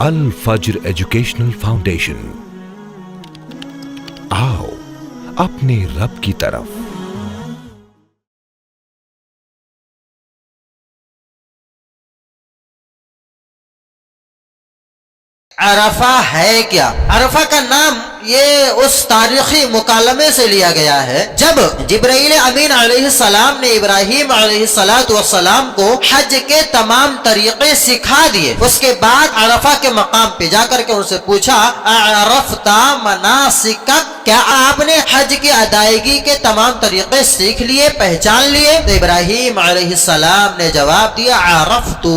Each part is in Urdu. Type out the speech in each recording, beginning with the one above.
الفجر ایجوکیشنل فاؤنڈیشن، آؤ اپنے رب کی طرف۔ عرفہ ہے کیا؟ عرفہ کا نام یہ اس تاریخی مکالمے سے لیا گیا ہے جب جبرائیل امین علیہ السلام نے ابراہیم علیہ السلام کو حج کے تمام طریقے سکھا دیے۔ اس کے بعد عرفہ کے مقام پہ جا کر کے ان سے پوچھا اعرفت مناسکک، کیا آپ نے حج کی ادائیگی کے تمام طریقے سیکھ لیے، پہچان لیے؟ تو ابراہیم علیہ السلام نے جواب دیا عرفت،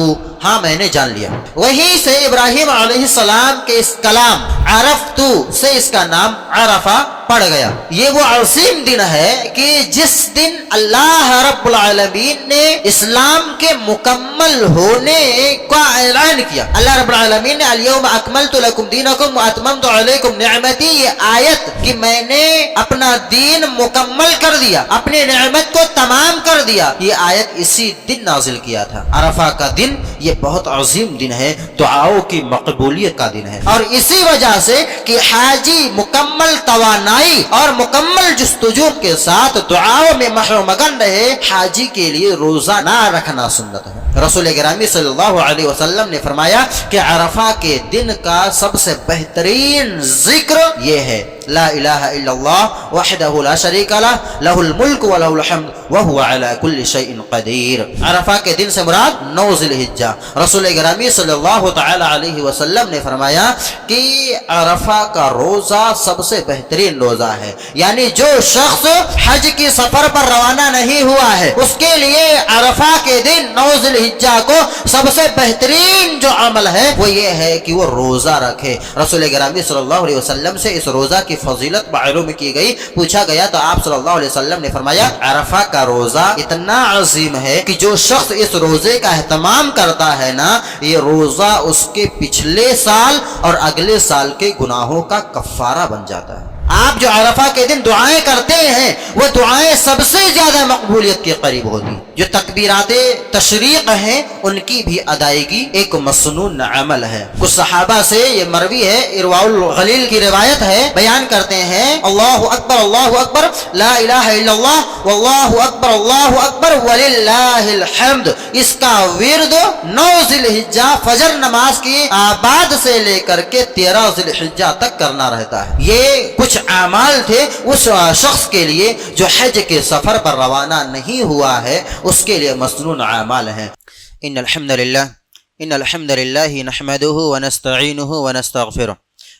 ہاں میں نے جان لیا۔ وہیں سے ابراہیم علیہ السلام کے اس کلام عرفت سے اس کا نام عرفہ پڑ گیا۔ یہ وہ عظیم دن ہے کہ جس دن اللہ رب العالمین نے اسلام کے مکمل ہونے کا اعلان کیا۔ اللہ رب العالمین نے الیوم اکملت لکم دینکم واتممت علیکم نعمتی، یہ آیت کہ میں نے اپنا دین مکمل کر دیا، اپنی نعمت کو تمام کر دیا، یہ آیت اسی دن نازل کیا تھا۔ عرفہ کا دن یہ بہت عظیم دن ہے، دعاؤں کی مقبولیت کا دن ہے، اور اسی وجہ سے کہ حاجی مکمل توانائی اور مکمل جستجو کے ساتھ دعاؤں میں محو مگن رہے، حاجی کے لیے روزہ نہ رکھنا سنت ہے۔ رسول گرامی صلی اللہ علیہ وسلم نے فرمایا کہ عرفہ کے دن کا سب سے بہترین ذکر یہ ہے لا الہ الا اللہ وحدہ لا شریک لہ لہ الملک ولہ الحمد وہو علی کل شیء قدیر۔ عرفہ کے دن سے مراد 9 ذی الحجہ۔ رسول گرامی صلی اللہ تعالی علیہ وسلم نے فرمایا کہ عرفہ کا روزہ سب سے بہترین روزہ ہے، یعنی جو شخص حج کی سفر پر روانہ نہیں ہوا ہے اس کے لیے عرفہ کے دن 9 ذی الحجہ کو سب سے بہترین جو عمل ہے وہ یہ ہے کہ وہ روزہ رکھے۔ رسول گرامی صلی اللہ علیہ وسلم سے اس روزہ کی فضیلت معلوم کی گئی، پوچھا گیا تو آپ صلی اللہ علیہ وسلم نے فرمایا عرفہ کا روزہ اتنا عظیم ہے کہ جو شخص اس روزے کا اہتمام کرتا ہے نا، یہ روزہ اس کے پچھلے سال اور اگلے سال کے گناہوں کا کفارہ بن جاتا ہے۔ آپ جو عرفہ کے دن دعائیں کرتے ہیں وہ دعائیں سب سے زیادہ مقبولیت کے قریب ہوتی۔ جو تکبیرات تشریق ہیں ان کی بھی ادائیگی ایک مسنون عمل ہے۔ کچھ صحابہ سے یہ مروی ہے، ارواء الغلیل کی روایت ہے، بیان کرتے ہیں اللہ اکبر لا الہ الا اللہ واللہ اکبر وللہ الحمد۔ اس کا ورد 9 ذی الحجہ فجر نماز کی بعد سے لے کر کے 13 ذی الحجہ تک کرنا رہتا ہے۔ یہ کچھ اعمال تھے اس شخص کے لیے جو حج کے سفر پر روانہ نہیں ہوا ہے، اس کے لیے مسنون اعمال ہیں۔ ان الحمد للہ نحمده ونستعینه ونستغفره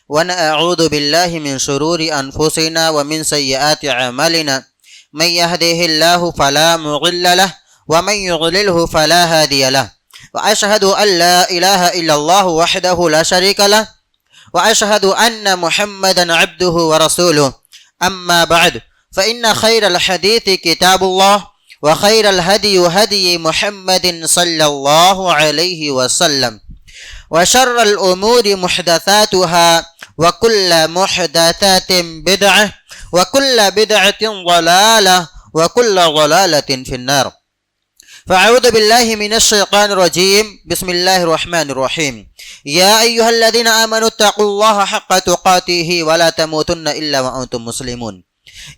ونعوذ باللہ من شرور انفسنا ومن سیئات اعمالنا من يهده الله فلا مضل له ومن يضلله فلا هادي له واشهد ان لا اله الا الله وحده لا شريك له وأشهد أن محمدا عبده ورسوله أما بعد فإن خير الحديث كتاب الله وخير الهدي هدي محمد صلى الله عليه وسلم وشر الأمور محدثاتها وكل محدثات بدعة وكل بدعة ضلالة وكل ضلالة في النار۔ فأعوذ بالله من الشيطان الرجيم، بسم الله الرحمن الرحيم۔ يا أيها الذين آمنوا اتقوا الله حق تقاته ولا تموتن إلا وأنتم مسلمون۔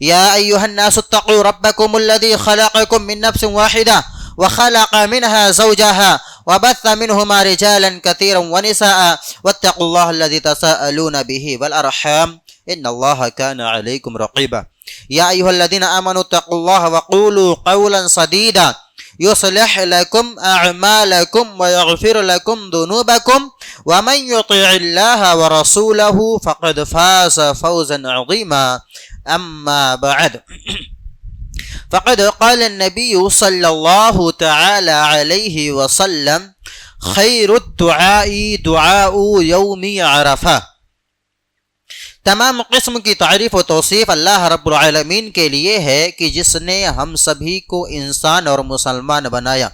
يا أيها الناس اتقوا ربكم الذي خلقكم من نفس واحدة وخلق منها زوجها وبث منهما رجالا كثيرا ونساء واتقوا الله الذي تساءلون به والأرحام إن الله كان عليكم رقيبا۔ يا أيها الذين آمنوا اتقوا الله وقولوا قولا سديدا يصلح لكم أعمالكم ويغفر لكم ذنوبكم ومن يطع الله ورسوله فقد فاز فوزا عظيما أما بعد فقد قال النبي صلى الله تعالى عليه وسلم خير الدعاء دعاء يوم عرفة۔ تمام قسم کی تعریف و توصیف اللہ رب العالمین کے لیے ہے کہ جس نے ہم سبھی کو انسان اور مسلمان بنایا۔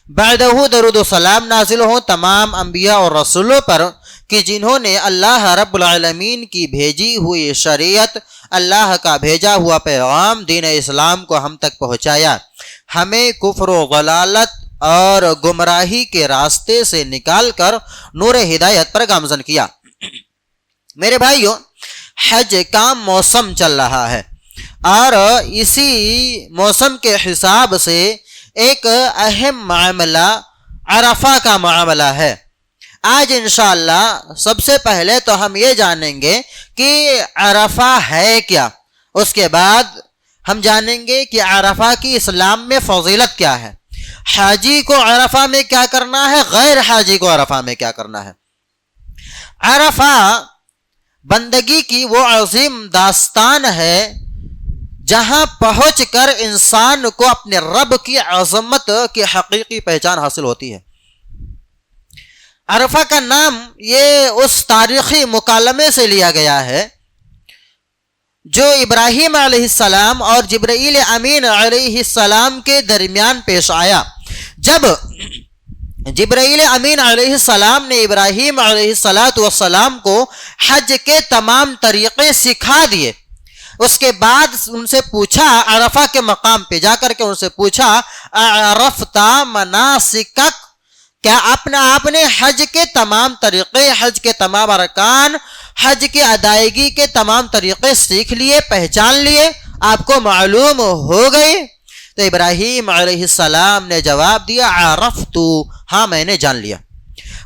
بعدہ درود و سلام نازل ہوں تمام انبیاء اور رسولوں پر کہ جنہوں نے اللہ رب العالمین کی بھیجی ہوئی شریعت، اللہ کا بھیجا ہوا پیغام دین اسلام کو ہم تک پہنچایا، ہمیں کفر و غلالت اور گمراہی کے راستے سے نکال کر نور ہدایت پر گامزن کیا۔ میرے بھائیوں، حج کا موسم چل رہا ہے اور اسی موسم کے حساب سے ایک اہم معاملہ عرفہ کا معاملہ ہے۔ آج انشاءاللہ سب سے پہلے تو ہم یہ جانیں گے کہ عرفہ ہے کیا، اس کے بعد ہم جانیں گے کہ عرفہ کی اسلام میں فضیلت کیا ہے، حاجی کو عرفہ میں کیا کرنا ہے، غیر حاجی کو عرفہ میں کیا کرنا ہے۔ عرفہ بندگی کی وہ عظیم داستان ہے جہاں پہنچ کر انسان کو اپنے رب کی عظمت کی حقیقی پہچان حاصل ہوتی ہے۔ عرفہ کا نام یہ اس تاریخی مکالمے سے لیا گیا ہے جو ابراہیم علیہ السلام اور جبرائیل امین علیہ السلام کے درمیان پیش آیا۔ جب جبرائیل امین علیہ السلام نے ابراہیم علیہ السلام کو حج کے تمام طریقے سکھا دیے، اس کے بعد ان سے پوچھا، عرفہ کے مقام پہ جا کر کے ان سے پوچھا، عرفت مناسکک، کیا آپ نے حج کے تمام طریقے، حج کے تمام ارکان، حج کی ادائیگی کے تمام طریقے سیکھ لیے، پہچان لیے، آپ کو معلوم ہو گئے؟ تو ابراہیم علیہ السلام نے جواب دیا، عرفت، ہاں میں نے جان لیا۔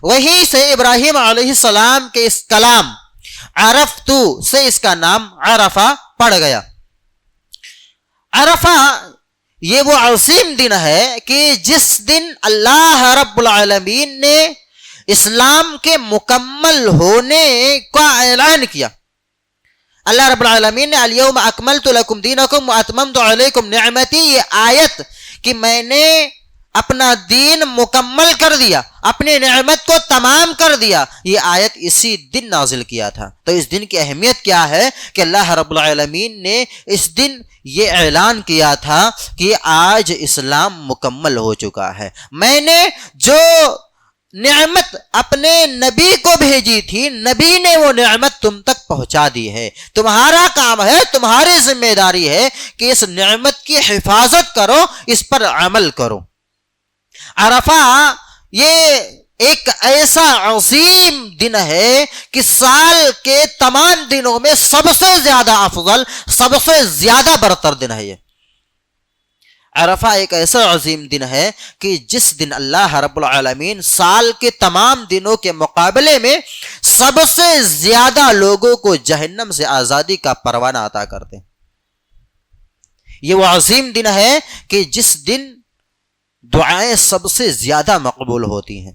وہیں سے ابراہیم علیہ السلام کے اس کلام عرفت سے اس کا نام عرفہ پڑ گیا۔ عرفہ یہ وہ عظیم دن ہے کہ جس دن اللہ رب العالمین نے اسلام کے مکمل ہونے کا اعلان کیا۔ اللہ رب العالمین نے الیوم اکملت لکم دینکم واتممت علیکم نعمتی، یہ آیت کہ میں نے اپنا دین مکمل کر دیا، اپنی نعمت کو تمام کر دیا، یہ آیت اسی دن نازل کیا تھا۔ تو اس دن کی اہمیت کیا ہے کہ اللہ رب العالمین نے اس دن یہ اعلان کیا تھا کہ آج اسلام مکمل ہو چکا ہے، میں نے جو نعمت اپنے نبی کو بھیجی تھی، نبی نے وہ نعمت تم تک پہنچا دی ہے، تمہارا کام ہے، تمہاری ذمہ داری ہے کہ اس نعمت کی حفاظت کرو، اس پر عمل کرو۔ عرفہ یہ ایک ایسا عظیم دن ہے کہ سال کے تمام دنوں میں سب سے زیادہ افضل، سب سے زیادہ برتر دن ہے۔ یہ عرفہ ایک ایسا عظیم دن ہے کہ جس دن اللہ رب العالمین سال کے تمام دنوں کے مقابلے میں سب سے زیادہ لوگوں کو جہنم سے آزادی کا پروانہ عطا کرتے ہیں۔ یہ وہ عظیم دن ہے کہ جس دن دعائیں سب سے زیادہ مقبول ہوتی ہیں۔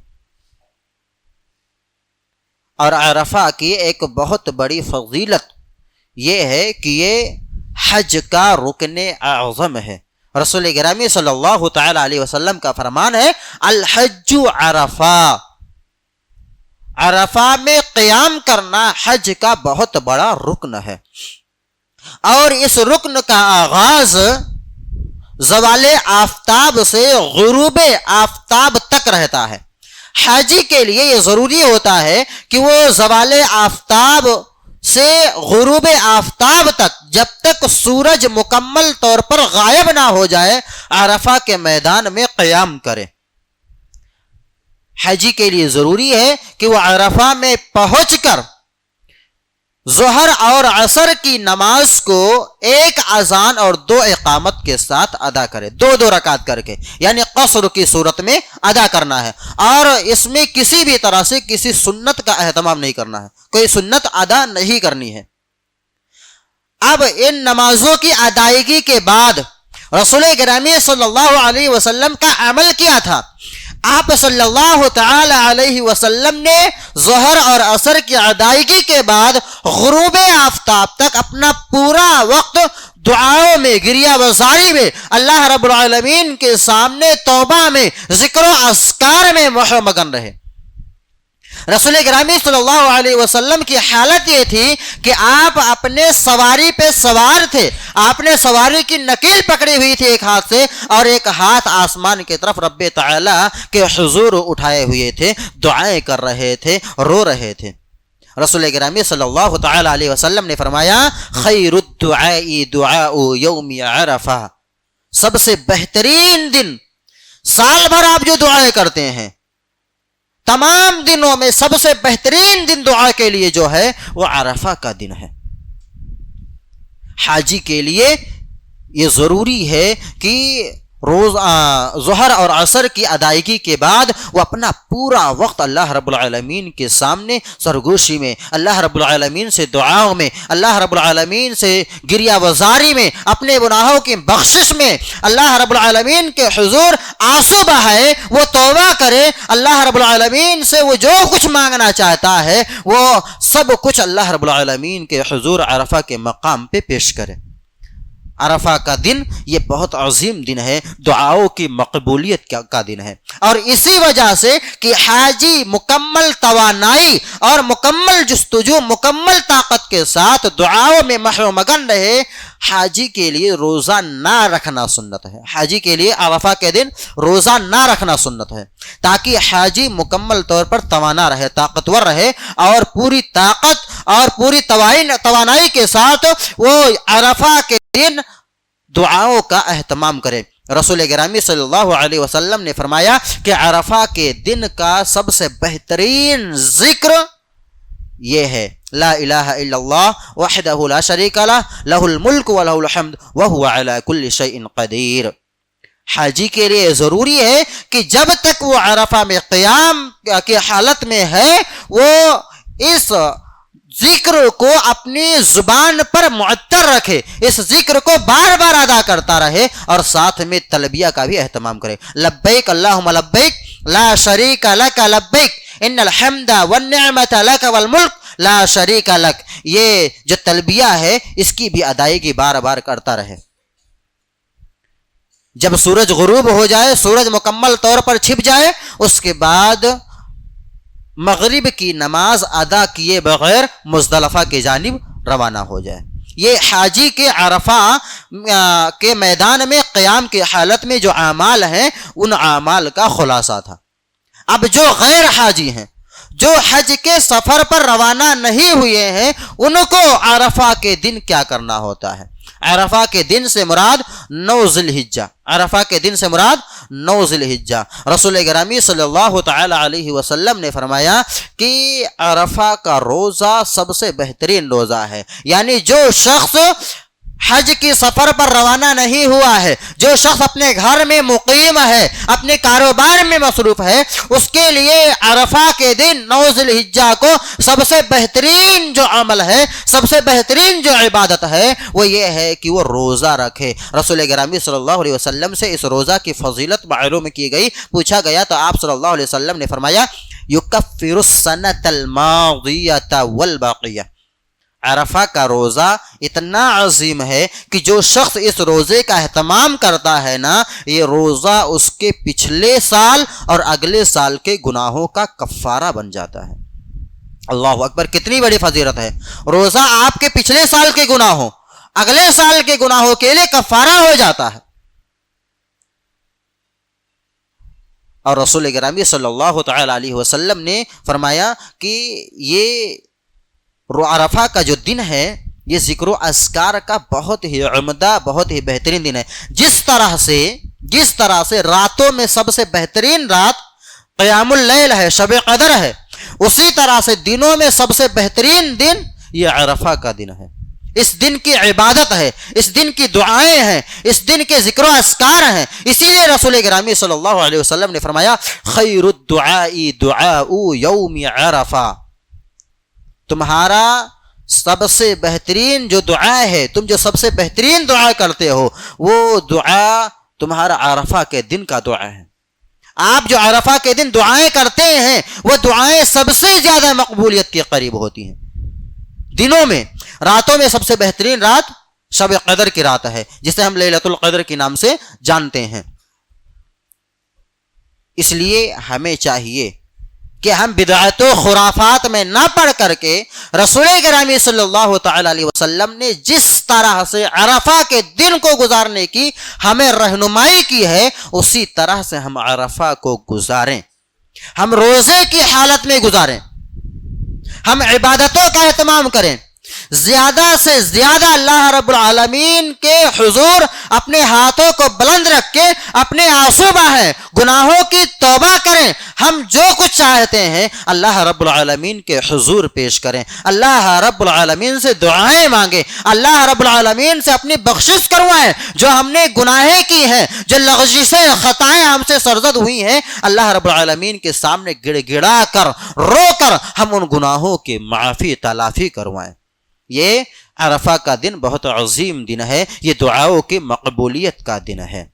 اور عرفہ کی ایک بہت بڑی فضیلت یہ ہے کہ یہ حج کا رکن اعظم ہے۔ رسول گرامی صلی اللہ تعالی علیہ وسلم کا فرمان ہے، الحج عرفہ، عرفہ میں قیام کرنا حج کا بہت بڑا رکن ہے۔ اور اس رکن کا آغاز زوال آفتاب سے غروب آفتاب تک رہتا ہے۔ حاجی کے لیے یہ ضروری ہوتا ہے کہ وہ زوال آفتاب سے غروب آفتاب تک، جب تک سورج مکمل طور پر غائب نہ ہو جائے، عرفہ کے میدان میں قیام کرے۔ حاجی کے لیے ضروری ہے کہ وہ عرفہ میں پہنچ کر ظہر اور عصر کی نماز کو ایک اذان اور 2 اقامت کے ساتھ ادا کرے، 2 رکعت کر کے، یعنی قصر کی صورت میں ادا کرنا ہے، اور اس میں کسی بھی طرح سے کسی سنت کا اہتمام نہیں کرنا ہے، کوئی سنت ادا نہیں کرنی ہے۔ اب ان نمازوں کی ادائیگی کے بعد رسول گرامی صلی اللہ علیہ وسلم کا عمل کیا تھا؟ آپ صلی اللہ تعالی علیہ وسلم نے ظہر اور عصر کی ادائیگی کے بعد غروب آفتاب تک اپنا پورا وقت دعاؤں میں، گریہ وزاری میں، اللہ رب العالمین کے سامنے توبہ میں، ذکر و اذکار میں مگن رہے۔ رسول گرامی صلی اللہ علیہ وسلم کی حالت یہ تھی کہ آپ اپنے سواری پہ سوار تھے، آپ نے سواری کی نکیل پکڑی ہوئی تھی ایک ہاتھ سے، اور ایک ہاتھ آسمان کی طرف رب تعالی کے حضور اٹھائے ہوئے تھے، دعائیں کر رہے تھے، رو رہے تھے۔ رسول گرامی صلی اللہ تعالی علیہ وسلم نے فرمایا، خیر الدعاء دعاء یوم عرفہ، سب سے بہترین دن، سال بھر آپ جو دعائیں کرتے ہیں، تمام دنوں میں سب سے بہترین دن دعا کے لیے جو ہے وہ عرفہ کا دن ہے۔ حاجی کے لیے یہ ضروری ہے کہ روز ظہر اور عصر کی ادائیگی کے بعد وہ اپنا پورا وقت اللہ رب العالمین کے سامنے سرگوشی میں، اللہ رب العالمین سے دعاؤں میں، اللہ رب العالمین سے گریہ وزاری میں، اپنے گناہوں کی بخشش میں، اللہ رب العالمین کے حضور آنسو بہائے، وہ توبہ کرے، اللہ رب العالمین سے وہ جو کچھ مانگنا چاہتا ہے وہ سب کچھ اللہ رب العالمین کے حضور عرفہ کے مقام پہ پیش کرے۔ عرفہ کا دن یہ بہت عظیم دن ہے، دعاؤں کی مقبولیت کا دن ہے، اور اسی وجہ سے کہ حاجی مکمل توانائی اور مکمل جستجو، مکمل طاقت کے ساتھ دعاؤں میں محو مگن رہے، حاجی کے لیے روزہ نہ رکھنا سنت ہے۔ حاجی کے لیے عرفہ کے دن روزہ نہ رکھنا سنت ہے، تاکہ حاجی مکمل طور پر توانا رہے، طاقتور رہے، اور پوری طاقت اور پوری توانائی کے ساتھ وہ عرفہ کے دن دعاؤں کا اہتمام کرے۔ رسول گرامی صلی اللہ علیہ وسلم نے فرمایا کہ عرفہ کے دن کا سب سے بہترین ذکر یہ ہے، لا الہ الا اللہ وحدہ لا شریک لہ، لہ الملک و لہ الحمد وہو علی کل شیء قدیر۔ حاجی کے لیے ضروری ہے کہ جب تک وہ عرفہ میں قیام کی حالت میں ہے وہ اس ذکر کو اپنی زبان پر معطر رکھے، اس ذکر کو بار بار ادا کرتا رہے، اور ساتھ میں تلبیہ کا بھی اہتمام کرے، لبیک اللہم لبیک لا شریک لک لبیک ان الحمد والنعمت لک والملک لا شریک لک۔ یہ جو تلبیہ ہے اس کی بھی ادائیگی بار بار کرتا رہے۔ جب سورج غروب ہو جائے، سورج مکمل طور پر چھپ جائے، اس کے بعد مغرب کی نماز ادا کیے بغیر مزدلفہ کی جانب روانہ ہو جائے۔ یہ حاجی کے عرفہ کے میدان میں قیام کی حالت میں جو اعمال ہیں ان اعمال کا خلاصہ تھا۔ اب جو غیر حاجی ہیں، جو حج کے سفر پر روانہ نہیں ہوئے ہیں، ان کو عرفہ کے دن کیا کرنا ہوتا ہے؟ عرفہ کے دن سے مراد 9 ذی الحجہ، عرفہ کے دن سے مراد 9 ذی الحجہ۔ رسول گرامی صلی اللہ تعالی علیہ وسلم نے فرمایا کہ عرفہ کا روزہ سب سے بہترین روزہ ہے، یعنی جو شخص حج کی سفر پر روانہ نہیں ہوا ہے، جو شخص اپنے گھر میں مقیم ہے، اپنے کاروبار میں مصروف ہے، اس کے لیے عرفہ کے دن 9 ذی الحجہ کو سب سے بہترین جو عمل ہے، سب سے بہترین جو عبادت ہے وہ یہ ہے کہ وہ روزہ رکھے۔ رسول گرامی صلی اللہ علیہ وسلم سے اس روزہ کی فضیلت معلوم کی گئی، پوچھا گیا تو آپ صلی اللہ علیہ وسلم نے فرمایا یکفر السنۃ الماضیۃ والباقیہ۔ عرفہ کا روزہ اتنا عظیم ہے کہ جو شخص اس روزے کا اہتمام کرتا ہے نا، یہ روزہ اس کے پچھلے سال اور اگلے سال کے گناہوں کا کفارہ بن جاتا ہے۔ اللہ اکبر، کتنی بڑی فضیلت ہے! روزہ آپ کے پچھلے سال کے گناہوں، اگلے سال کے گناہوں کے لیے کفارہ ہو جاتا ہے۔ اور رسول گرامی صلی اللہ تعالی علیہ وسلم نے فرمایا کہ یہ عرفہ کا جو دن ہے یہ ذکر و اذکار کا بہت ہی عمدہ، بہت ہی بہترین دن ہے۔ جس طرح سے راتوں میں سب سے بہترین رات قیام اللیل ہے، شب قدر ہے، اسی طرح سے دنوں میں سب سے بہترین دن یہ عرفہ کا دن ہے۔ اس دن کی عبادت ہے، اس دن کی دعائیں ہیں، اس دن کے ذکر و اذکار ہیں۔ اسی لیے رسول گرامی صلی اللہ علیہ وسلم نے فرمایا خیر الدعاء دعاء یوم عرفہ، تمہارا سب سے بہترین جو دعا ہے، تم جو سب سے بہترین دعا کرتے ہو وہ دعا تمہارا عرفہ کے دن کا دعا ہے۔ آپ جو عرفہ کے دن دعائیں کرتے ہیں وہ دعائیں سب سے زیادہ مقبولیت کے قریب ہوتی ہیں۔ دنوں میں، راتوں میں سب سے بہترین رات شب قدر کی رات ہے، جسے ہم لیلۃ القدر کے نام سے جانتے ہیں۔ اس لیے ہمیں چاہیے کہ ہم بدعت و خرافات میں نہ پڑ کر کے رسول گرامی صلی اللہ تعالی علیہ وسلم نے جس طرح سے عرفہ کے دن کو گزارنے کی ہمیں رہنمائی کی ہے، اسی طرح سے ہم عرفہ کو گزاریں، ہم روزے کی حالت میں گزاریں، ہم عبادتوں کا اہتمام کریں، زیادہ سے زیادہ اللہ رب العالمین کے حضور اپنے ہاتھوں کو بلند رکھ کے اپنے آنسو بہائیں، گناہوں کی توبہ کریں، ہم جو کچھ چاہتے ہیں اللہ رب العالمین کے حضور پیش کریں، اللہ رب العالمین سے دعائیں مانگیں، اللہ رب العالمین سے اپنی بخشش کروائیں، جو ہم نے گناہیں کی ہیں، جو لغزشیں خطائیں ہم سے سرزد ہوئی ہیں، اللہ رب العالمین کے سامنے گڑ گڑا کر رو کر ہم ان گناہوں کی معافی تلافی کروائیں۔ یہ عرفہ کا دن بہت عظیم دن ہے، یہ دعاؤں کی مقبولیت کا دن ہے۔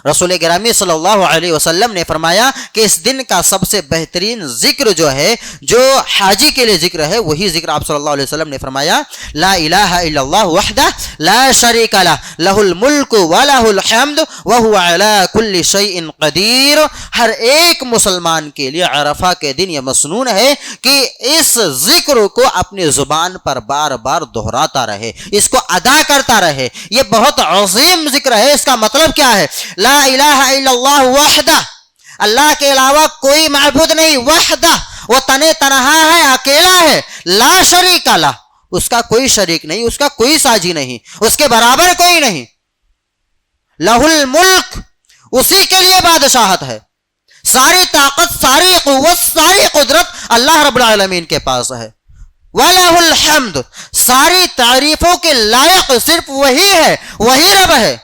رسول گرامی صلی اللہ علیہ وسلم نے فرمایا کہ اس دن کا سب سے بہترین ذکر جو ہے، جو حاجی کے لیے ذکر ہے، وہی ذکر آپ صلی اللہ علیہ وسلم نے فرمایا، لا الہ الا اللہ وحدہ لا شریک لہ لہ الملک ولہ الحمد وہو علی کل شیء قدیر۔ ہر ایک مسلمان کے لیے عرفہ کے دن یہ مسنون ہے کہ اس ذکر کو اپنی زبان پر بار بار دہراتا رہے، اس کو ادا کرتا رہے۔ یہ بہت عظیم ذکر ہے۔ اس کا مطلب کیا ہے؟ لا الہ الا اللہ وحدہ، اللہ کے علاوہ کوئی معبود نہیں، وحدہ، وہ تنہا ہے، اکیلا ہے، لا شریک لہ، اس کا کوئی شریک نہیں، اس کا کوئی ساجی نہیں، اس کے برابر کوئی نہیں، لہ الملک، اسی کے لیے بادشاہت ہے، ساری طاقت، ساری قوت، ساری قدرت اللہ رب العالمین کے پاس ہے، وَلَهُ الْحَمْدُ، ساری تعریفوں کے لائق صرف وہی ہے، وہی رب ہے،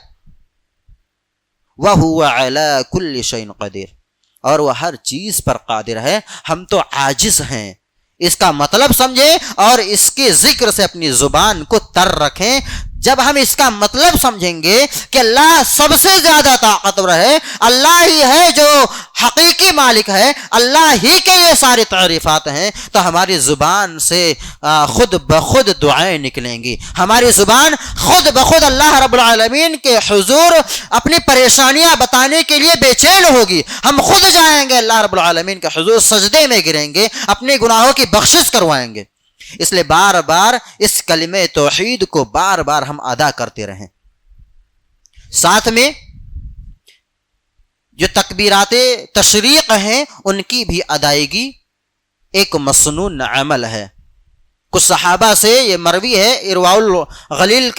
وَهُوَ عَلَى كُلِّ شَيْءٍ قَدِيرٌ، اور وہ ہر چیز پر قادر ہے، ہم تو عاجز ہیں۔ اس کا مطلب سمجھیں اور اس کے ذکر سے اپنی زبان کو تر رکھیں۔ جب ہم اس کا مطلب سمجھیں گے کہ اللہ سب سے زیادہ طاقتور ہے، اللہ ہی ہے جو حقیقی مالک ہے، اللہ ہی کے یہ ساری تعریفات ہیں، تو ہماری زبان سے خود بخود دعائیں نکلیں گی، ہماری زبان خود بخود اللہ رب العالمین کے حضور اپنی پریشانیاں بتانے کے لیے بے چین ہوگی، ہم خود جائیں گے اللہ رب العالمین کے حضور، سجدے میں گریں گے، اپنے گناہوں کی بخشش کروائیں گے۔ اس لیے بار بار اس کلمہ توحید کو بار بار ہم ادا کرتے رہیں۔ ساتھ میں جو تکبیرات تشریق ہیں ان کی بھی ادائیگی ایک مسنون عمل ہے۔ کچھ صحابہ سے یہ مروی ہے، ارواء الغلیل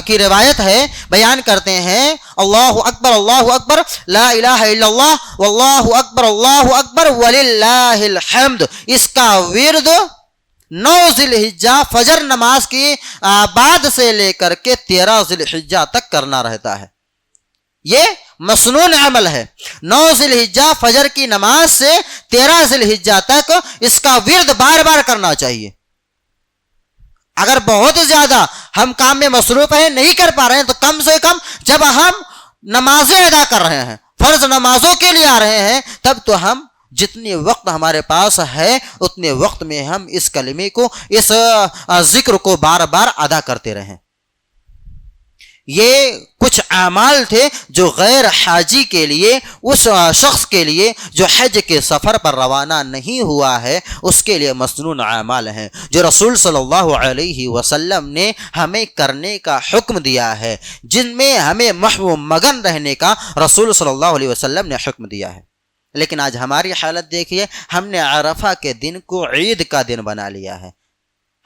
کی روایت ہے، بیان کرتے ہیں، اللہ اکبر لا الہ الا اللہ واللہ اکبر وللہ الحمد، اس کا ورد 9 ذی الحجہ فجر نماز کی بعد سے لے کر کے 13 ذی الحجہ تک کرنا رہتا ہے۔ یہ مسنون عمل ہے۔ 9 ذی الحجہ فجر کی نماز سے 13 ذی الحجہ تک اس کا ورد بار بار کرنا چاہیے۔ اگر بہت زیادہ ہم کام میں مصروف ہیں، نہیں کر پا رہے ہیں، تو کم سے کم جب ہم نمازیں ادا کر رہے ہیں، فرض نمازوں کے لیے آ رہے ہیں، تب تو ہم جتنی وقت ہمارے پاس ہے اتنے وقت میں ہم اس کلمے کو، اس ذکر کو بار بار ادا کرتے رہیں۔ یہ کچھ اعمال تھے جو غیر حاجی کے لیے، اس شخص کے لیے جو حج کے سفر پر روانہ نہیں ہوا ہے، اس کے لیے مسنون اعمال ہیں، جو رسول صلی اللہ علیہ وسلم نے ہمیں کرنے کا حکم دیا ہے، جن میں ہمیں محو مگن رہنے کا رسول صلی اللہ علیہ وسلم نے حکم دیا ہے۔ لیکن آج ہماری حالت دیکھیے، ہم نے عرفہ کے دن کو عید کا دن بنا لیا ہے،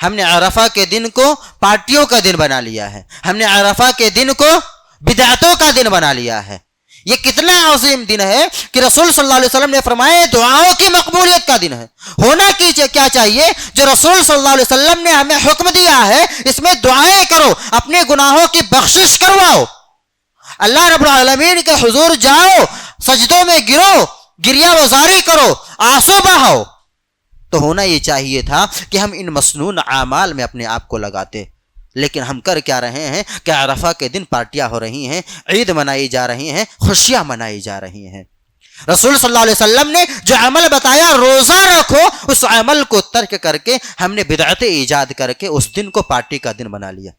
ہم نے عرفہ کے دن کو پارٹیوں کا دن بنا لیا ہے، ہم نے عرفہ کے دن کو بدعتوں کا دن بنا لیا ہے۔ یہ کتنا عظیم دن ہے کہ رسول صلی اللہ علیہ وسلم نے فرمایا دعاؤں کی مقبولیت کا دن ہے۔ ہونا کیا چاہیے؟ جو رسول صلی اللہ علیہ وسلم نے ہمیں حکم دیا ہے، اس میں دعائیں کرو، اپنے گناہوں کی بخشش کرواؤ، اللہ رب العالمین کے حضور جاؤ، سجدوں میں گرو، گریہ وزاری کرو، آنسو بہاؤ۔ تو ہونا یہ چاہیے تھا کہ ہم ان مسنون اعمال میں اپنے آپ کو لگاتے، لیکن ہم کر کیا رہے ہیں کہ عرفہ کے دن پارٹیاں ہو رہی ہیں، عید منائی جا رہی ہیں، خوشیاں منائی جا رہی ہیں۔ رسول صلی اللہ علیہ وسلم نے جو عمل بتایا روزہ رکھو، اس عمل کو ترک کر کے ہم نے بدعت ایجاد کر کے اس دن کو پارٹی کا دن بنا لیا۔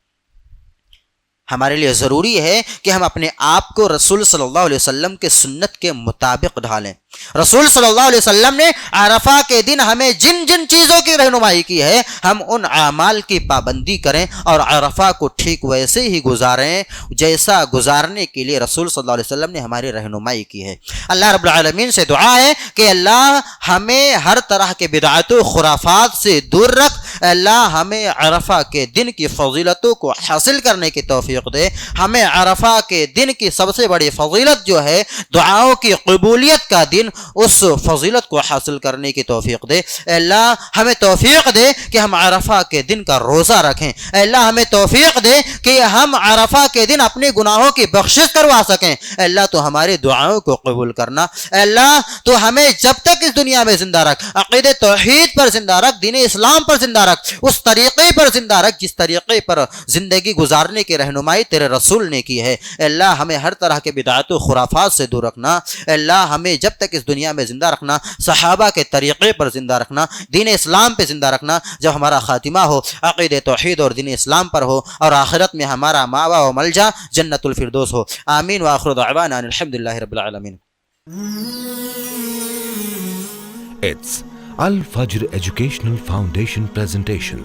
ہمارے لیے ضروری ہے کہ ہم اپنے آپ کو رسول صلی اللہ علیہ وسلم کے سنت کے مطابق ڈھالیں۔ رسول صلی اللہ علیہ وسلم نے عرفہ کے دن ہمیں جن جن چیزوں کی رہنمائی کی ہے، ہم ان اعمال کی پابندی کریں اور عرفہ کو ٹھیک ویسے ہی گزاریں جیسا گزارنے کے لیے رسول صلی اللہ علیہ وسلم نے ہماری رہنمائی کی ہے۔ اللہ رب العالمین سے دعا ہے کہ اللہ ہمیں ہر طرح کے بدعت و خرافات سے دور رکھ، اللہ ہمیں عرفہ کے دن کی فضیلتوں کو حاصل کرنے کی توفیق دے. ہمیں عرفہ کے دن کی سب سے بڑی فضیلت جو ہے دعاؤں کی قبولیت کا دن، اس فضیلت کو حاصل کرنے کی توفیق دے. اللہ ہمیں توفیق دے کہ ہم عرفہ کے دن کا روزہ رکھیں. اللہ ہمیں توفیق دے کہ ہم عرفہ کے دن اپنے گناہوں کی بخشش کروا سکیں. اللہ تو ہماری دعاؤں کو قبول کرنا. اللہ تو ہمیں جب تک اس دنیا میں زندہ رکھ، عقید توحید پر زندہ رکھ، دین اسلام پر زندہ رکھ، اس طریقے پر زندہ رکھ جس طریقے پر زندگی گزارنے کی رہنمائی تیرے رسول نے کی ہے. اللہ ہمیں ہر طرح کے بدعات و خرافات سے دور رکھنا. اللہ ہمیں جب تک اس دنیا میں زندہ رکھنا، صحابہ کے طریقے پر زندہ رکھنا، دین اسلام پہ زندہ رکھنا. جب ہمارا خاتمہ ہو عقید توحید اور دین اسلام پر ہو، اور آخرت میں ہمارا ماوا و ملجا جنت الفردوس ہو. آمین وآخر دعوانا ان الحمدللہ رب العالمین. It's Al Fajr Educational Foundation presentation.